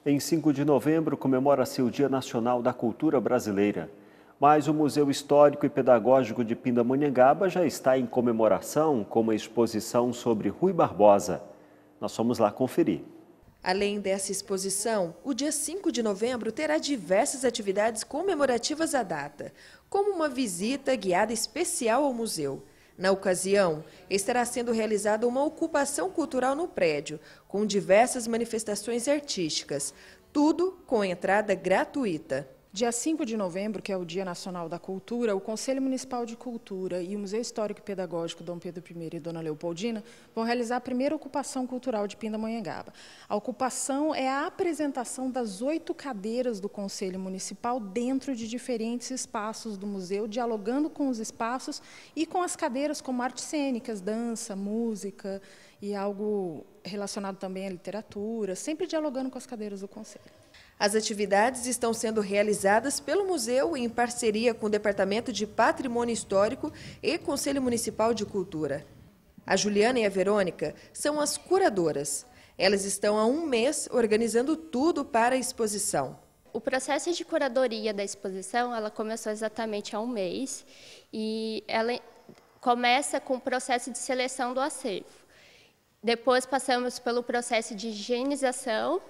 Em 5 de novembro, comemora-se o Dia Nacional da Cultura Brasileira. Mas o Museu Histórico e Pedagógico de Pindamonhangaba já está em comemoração com uma exposição sobre Rui Barbosa. Nós fomos lá conferir. Além dessa exposição, o dia 5 de novembro terá diversas atividades comemorativas à data, como uma visita guiada especial ao museu. Na ocasião, estará sendo realizada uma ocupação cultural no prédio, com diversas manifestações artísticas, tudo com entrada gratuita. Dia 5 de novembro, que é o Dia Nacional da Cultura, o Conselho Municipal de Cultura e o Museu Histórico e Pedagógico Dom Pedro I e Dona Leopoldina vão realizar a primeira ocupação cultural de Pindamonhangaba. A ocupação é a apresentação das 8 cadeiras do Conselho Municipal dentro de diferentes espaços do museu, dialogando com os espaços e com as cadeiras como artes cênicas, dança, música e algo relacionado também à literatura, sempre dialogando com as cadeiras do Conselho. As atividades estão sendo realizadas pelo museu em parceria com o Departamento de Patrimônio Histórico e Conselho Municipal de Cultura. A Juliana e a Verônica são as curadoras. Elas estão há um mês organizando tudo para a exposição. O processo de curadoria da exposição, ela começou exatamente há um mês e ela começa com o processo de seleção do acervo. Depois passamos pelo processo de higienização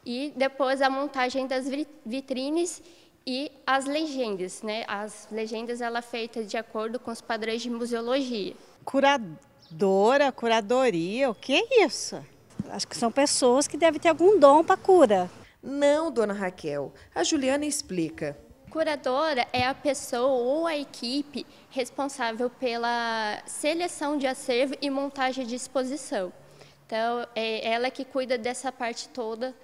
e depois a montagem das vitrines e as legendas, né? As legendas ela é feita de acordo com os padrões de museologia. Curadoria, o que é isso? Acho que são pessoas que devem ter algum dom para cura. Não, dona Raquel. A Juliana explica. Curadora é a pessoa ou a equipe responsável pela seleção de acervo e montagem de exposição. Então, é ela que cuida dessa parte toda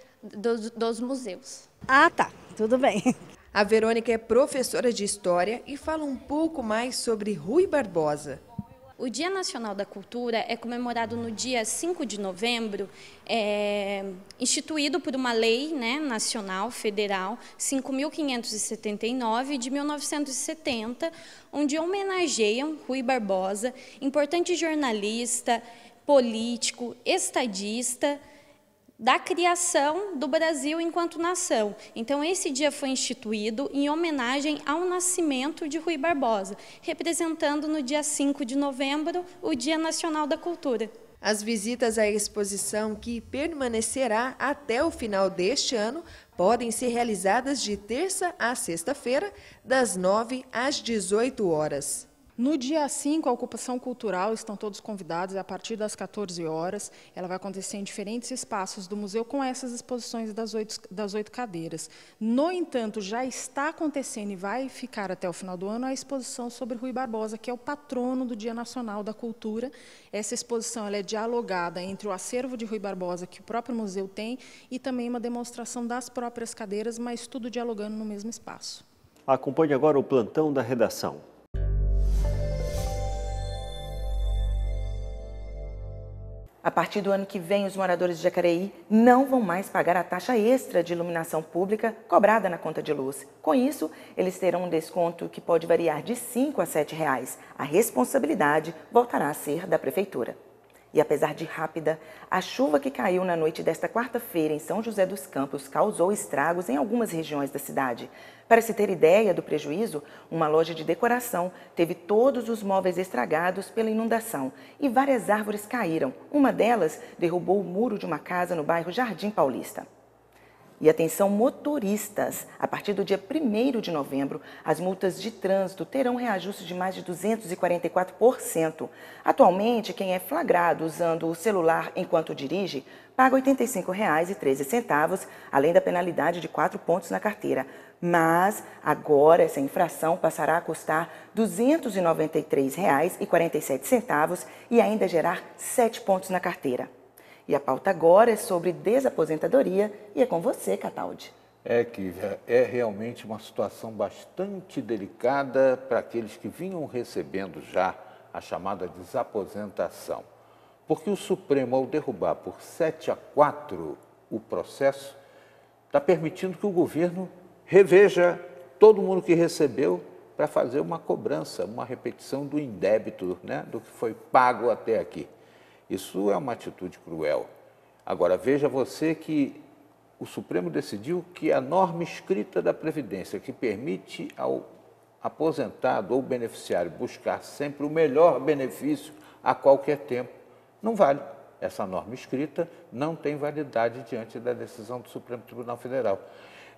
dos museus. Ah, tá. Tudo bem. A Verônica é professora de História e fala um pouco mais sobre Rui Barbosa. O Dia Nacional da Cultura é comemorado no dia 5 de novembro, instituído por uma lei, né, nacional, federal, 5.579, de 1970, onde homenageiam Rui Barbosa, importante jornalista, político, estadista, da criação do Brasil enquanto nação. Então, esse dia foi instituído em homenagem ao nascimento de Rui Barbosa, representando no dia 5 de novembro o Dia Nacional da Cultura. As visitas à exposição, que permanecerá até o final deste ano, podem ser realizadas de terça a sexta-feira, das 9 às 18 horas. No dia 5, a ocupação cultural, estão todos convidados, a partir das 14 horas. Ela vai acontecer em diferentes espaços do museu com essas exposições das 8 cadeiras. No entanto, já está acontecendo e vai ficar até o final do ano a exposição sobre Rui Barbosa, que é o patrono do Dia Nacional da Cultura. Essa exposição ela é dialogada entre o acervo de Rui Barbosa, que o próprio museu tem, e também uma demonstração das próprias cadeiras, mas tudo dialogando no mesmo espaço. Acompanhe agora o plantão da redação. A partir do ano que vem, os moradores de Jacareí não vão mais pagar a taxa extra de iluminação pública cobrada na conta de luz. Com isso, eles terão um desconto que pode variar de R$ 5 a R$ 7. A responsabilidade voltará a ser da Prefeitura. E apesar de rápida, a chuva que caiu na noite desta quarta-feira em São José dos Campos causou estragos em algumas regiões da cidade. Para se ter ideia do prejuízo, uma loja de decoração teve todos os móveis estragados pela inundação e várias árvores caíram. Uma delas derrubou o muro de uma casa no bairro Jardim Paulista. E atenção motoristas, a partir do dia 1º de novembro, as multas de trânsito terão reajuste de mais de 244%. Atualmente, quem é flagrado usando o celular enquanto dirige, paga R$ 85,13, além da penalidade de 4 pontos na carteira. Mas agora essa infração passará a custar R$ 293,47 e ainda gerar 7 pontos na carteira. E a pauta agora é sobre desaposentadoria e é com você, Cataldi. Kívia, é realmente uma situação bastante delicada para aqueles que vinham recebendo já a chamada desaposentação. Porque o Supremo, ao derrubar por 7-4 o processo, está permitindo que o governo reveja todo mundo que recebeu para fazer uma cobrança, uma repetição do indébito, né, do que foi pago até aqui. Isso é uma atitude cruel. Agora, veja você que o Supremo decidiu que a norma escrita da Previdência, que permite ao aposentado ou beneficiário buscar sempre o melhor benefício a qualquer tempo, não vale. Essa norma escrita não tem validade diante da decisão do Supremo Tribunal Federal.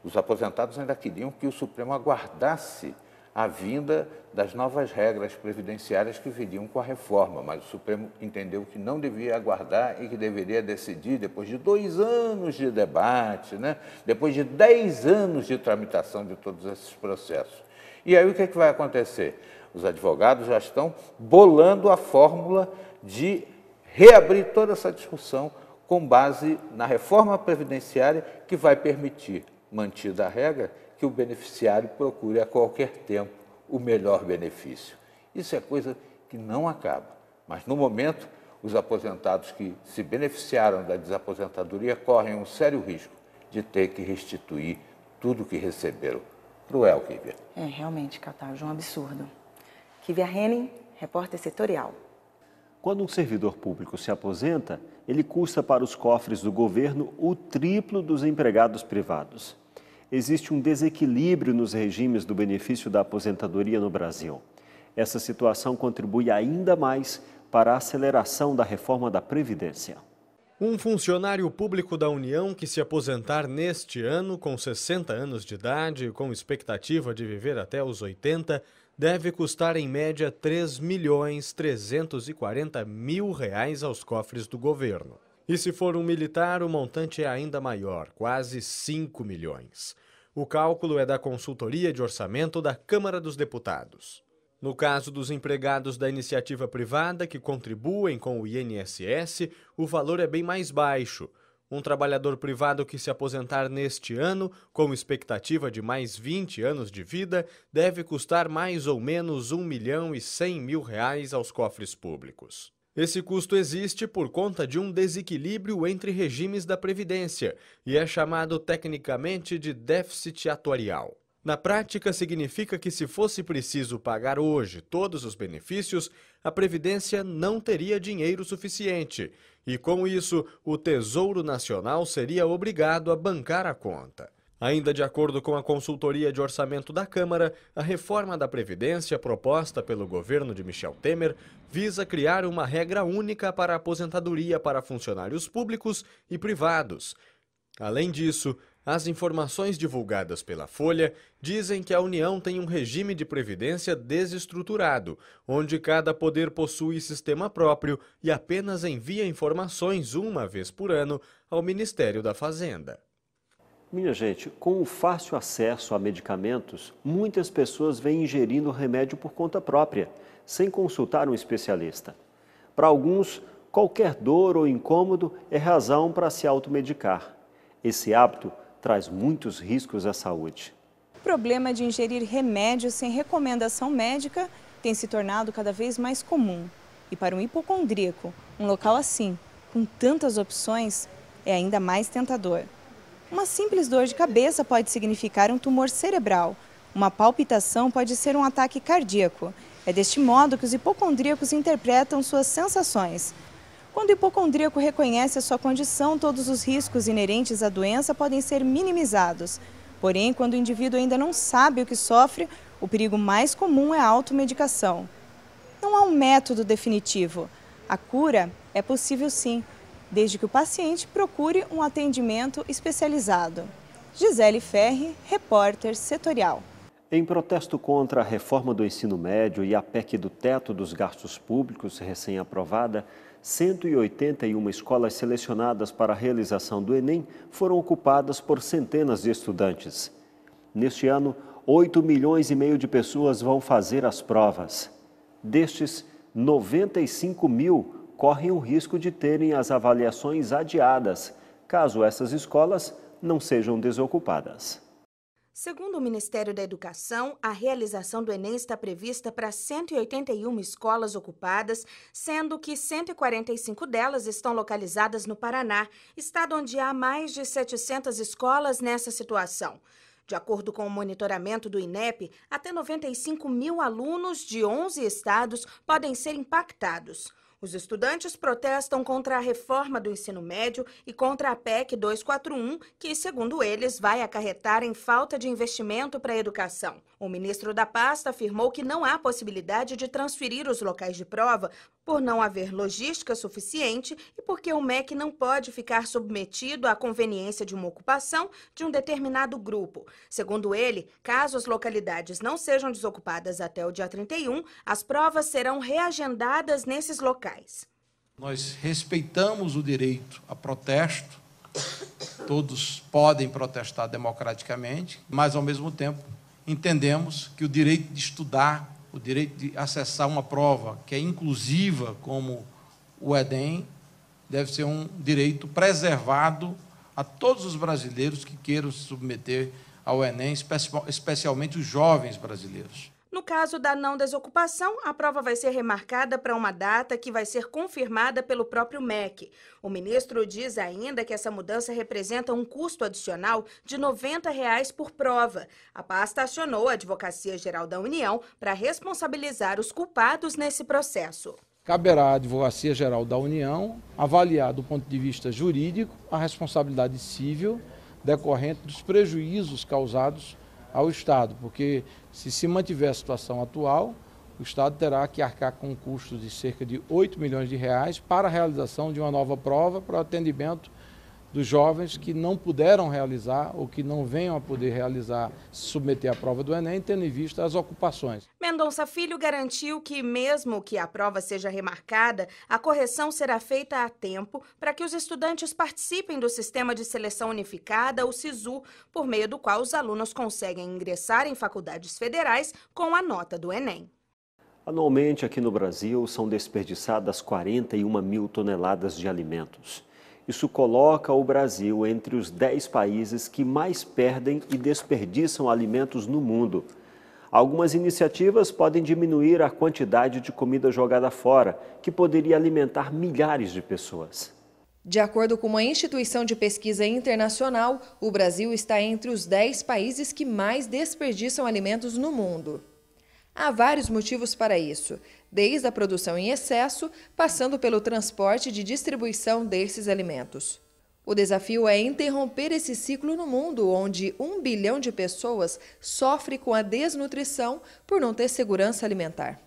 Os aposentados ainda queriam que o Supremo aguardasse a vinda das novas regras previdenciárias que viriam com a reforma, mas o Supremo entendeu que não devia aguardar e que deveria decidir depois de 2 anos de debate, depois de 10 anos de tramitação de todos esses processos. E aí o que vai acontecer? Os advogados já estão bolando a fórmula de reabrir toda essa discussão com base na reforma previdenciária que vai permitir, mantida a regra, que o beneficiário procure a qualquer tempo o melhor benefício. Isso é coisa que não acaba, mas no momento os aposentados que se beneficiaram da desaposentadoria correm um sério risco de ter que restituir tudo o que receberam. Cruel, Kívia. É realmente, Cataljo, um absurdo. Kívia Henning, repórter setorial. Quando um servidor público se aposenta, ele custa para os cofres do governo o triplo dos empregados privados. Existe um desequilíbrio nos regimes do benefício da aposentadoria no Brasil. Essa situação contribui ainda mais para a aceleração da reforma da Previdência. Um funcionário público da União que se aposentar neste ano com 60 anos de idade e com expectativa de viver até os 80, deve custar em média R$ 3.340.000 aos cofres do governo. E se for um militar, o montante é ainda maior, quase 5 milhões. O cálculo é da Consultoria de Orçamento da Câmara dos Deputados. No caso dos empregados da iniciativa privada que contribuem com o INSS, o valor é bem mais baixo. Um trabalhador privado que se aposentar neste ano, com expectativa de mais 20 anos de vida, deve custar mais ou menos R$ 1.100.000 aos cofres públicos. Esse custo existe por conta de um desequilíbrio entre regimes da Previdência e é chamado tecnicamente de déficit atuarial. Na prática, significa que se fosse preciso pagar hoje todos os benefícios, a Previdência não teria dinheiro suficiente e, com isso, o Tesouro Nacional seria obrigado a bancar a conta. Ainda de acordo com a Consultoria de Orçamento da Câmara, a reforma da Previdência proposta pelo governo de Michel Temer visa criar uma regra única para a aposentadoria para funcionários públicos e privados. Além disso, as informações divulgadas pela Folha dizem que a União tem um regime de previdência desestruturado, onde cada poder possui sistema próprio e apenas envia informações uma vez por ano ao Ministério da Fazenda. Minha gente, com o fácil acesso a medicamentos, muitas pessoas vêm ingerindo remédio por conta própria, sem consultar um especialista. Para alguns, qualquer dor ou incômodo é razão para se automedicar. Esse hábito traz muitos riscos à saúde. O problema de ingerir remédios sem recomendação médica tem se tornado cada vez mais comum. E para um hipocondríaco, um local assim, com tantas opções, é ainda mais tentador. Uma simples dor de cabeça pode significar um tumor cerebral. Uma palpitação pode ser um ataque cardíaco. É deste modo que os hipocondríacos interpretam suas sensações. Quando o hipocondríaco reconhece a sua condição, todos os riscos inerentes à doença podem ser minimizados. Porém, quando o indivíduo ainda não sabe o que sofre, o perigo mais comum é a automedicação. Não há um método definitivo. A cura é possível sim, desde que o paciente procure um atendimento especializado. Gisele Ferri, repórter setorial. Em protesto contra a reforma do ensino médio e a PEC do teto dos gastos públicos recém-aprovada, 181 escolas selecionadas para a realização do Enem foram ocupadas por centenas de estudantes. Neste ano, 8,5 milhões de pessoas vão fazer as provas. Destes, 95 mil correm o risco de terem as avaliações adiadas, caso essas escolas não sejam desocupadas. Segundo o Ministério da Educação, a realização do Enem está prevista para 181 escolas ocupadas, sendo que 145 delas estão localizadas no Paraná, estado onde há mais de 700 escolas nessa situação. De acordo com o monitoramento do INEP, até 95 mil alunos de 11 estados podem ser impactados. Os estudantes protestam contra a reforma do ensino médio e contra a PEC 241, que, segundo eles, vai acarretar em falta de investimento para a educação. O ministro da pasta afirmou que não há possibilidade de transferir os locais de prova por não haver logística suficiente e porque o MEC não pode ficar submetido à conveniência de uma ocupação de um determinado grupo. Segundo ele, caso as localidades não sejam desocupadas até o dia 31, as provas serão reagendadas nesses locais. Nós respeitamos o direito a protesto, todos podem protestar democraticamente, mas, ao mesmo tempo, entendemos que o direito de estudar, o direito de acessar uma prova que é inclusiva, como o Enem, deve ser um direito preservado a todos os brasileiros que queiram se submeter ao Enem, especialmente os jovens brasileiros. No caso da não desocupação, a prova vai ser remarcada para uma data que vai ser confirmada pelo próprio MEC. O ministro diz ainda que essa mudança representa um custo adicional de R$ 90 por prova. A pasta acionou a Advocacia Geral da União para responsabilizar os culpados nesse processo. Caberá à Advocacia Geral da União avaliar, do ponto de vista jurídico, a responsabilidade civil decorrente dos prejuízos causados ao Estado, porque se mantiver a situação atual, o Estado terá que arcar com um custo de cerca de R$ 8 milhões para a realização de uma nova prova para o atendimento dos jovens que não puderam realizar ou que não venham a poder realizar, se submeter à prova do Enem, tendo em vista as ocupações. Mendonça Filho garantiu que, mesmo que a prova seja remarcada, a correção será feita a tempo para que os estudantes participem do Sistema de Seleção Unificada, o SISU, por meio do qual os alunos conseguem ingressar em faculdades federais com a nota do Enem. Anualmente, aqui no Brasil, são desperdiçadas 41 mil toneladas de alimentos. Isso coloca o Brasil entre os 10 países que mais perdem e desperdiçam alimentos no mundo. Algumas iniciativas podem diminuir a quantidade de comida jogada fora, que poderia alimentar milhares de pessoas. De acordo com uma instituição de pesquisa internacional, o Brasil está entre os 10 países que mais desperdiçam alimentos no mundo. Há vários motivos para isso, desde a produção em excesso, passando pelo transporte e distribuição desses alimentos. O desafio é interromper esse ciclo no mundo, onde 1 bilhão de pessoas sofre com a desnutrição por não ter segurança alimentar.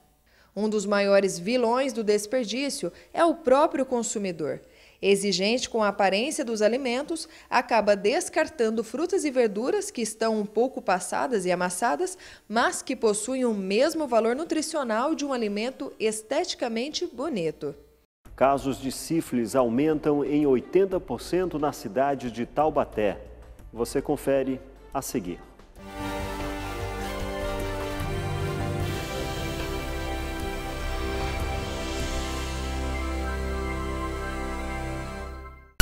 Um dos maiores vilões do desperdício é o próprio consumidor. Exigente com a aparência dos alimentos, acaba descartando frutas e verduras que estão um pouco passadas e amassadas, mas que possuem o mesmo valor nutricional de um alimento esteticamente bonito. Casos de sífilis aumentam em 80% na cidade de Taubaté. Você confere a seguir.